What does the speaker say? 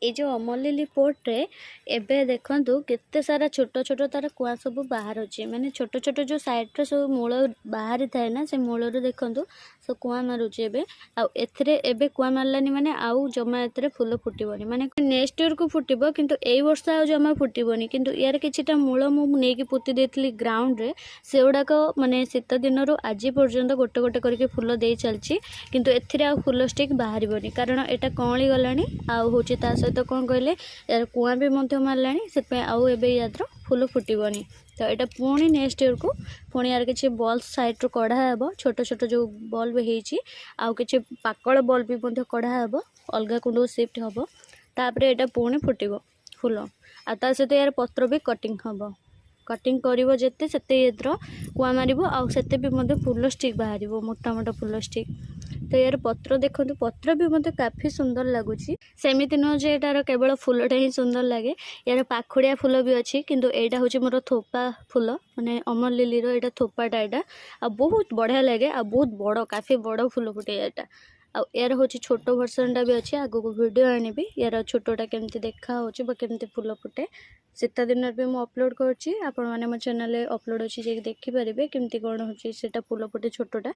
ये जो अमरलिली पोट रे एबे देखंतु केते सारा छोट छोट तार कुआ सब बाहर अच्छे माने छोट छोट जो साइड रे सब मूल बाहरी थाए ना से मूल रे देखंतु सब कुआ मारुचे एबे आ एथरे एबे कुआ मारलानी माने आउ जमा एथरे फूल फुटिबोनी माने नेक्स्ट ईयर को फुटिबो किंतु एई वर्ष आ जमा फुटिबोनी किंतु यार किछिटा मूल मु नेकी पुति देथली ग्राउंड रे सेउडा को माने शीत दिन रो आज पर्यंत गोटे गोटे करके फूल दे चलची किंतु एथिरे आ फूल स्टिक बाहरिबोनी कारण एटा कौली गलानी आ होची ता सहित कौन कहले यार कुआ भी मारलानी से आउ एबे यार फूल फुटिबनी तो यहाँ पुणी नेक्स्ट ईयर को पुणी यार किसी बल्ब साइड रू कढ़ा हे छोट छोट जो बल्ब होती आउ कि पाकल बल्ब भी कढ़ा हे अलग कुंड शिफ्ट हम तापर यहाँ पुणी फुटब फूल आ सहित यार पत्र भी कटिंग हम कटिंग कर जिते से कुआ मार आते भी फूल स्टिक बाहर मोटा मोटा फूल स्टिक तो यार पत्र देखो पत्र भी मतलब काफी सुंदर लगुच सेमती नुह जे यार केवल फूलटा ही सुंदर लगे यार पाखुड़िया फूल भी अच्छी किंतु एटा हूँ मोर थोपा फूल माने अमर लिलीर यहाँ थोपाटा यहाँ आ बहुत बढ़िया लगे आ बहुत बड़ काफी बड़ फूल फुटे यहाँ आ यार हूँ छोट भर्सनटा भी अच्छे आगो वीडियो आनिबी यार छोटटा केमती देखा हो केमती फूल फुटे शीत दिन भी मुझे अपलोड करुँची आपण मैंने मो चैनल अपलोड अच्छी देखिपारे केमती कौन हो फूल फुटे छोटटा।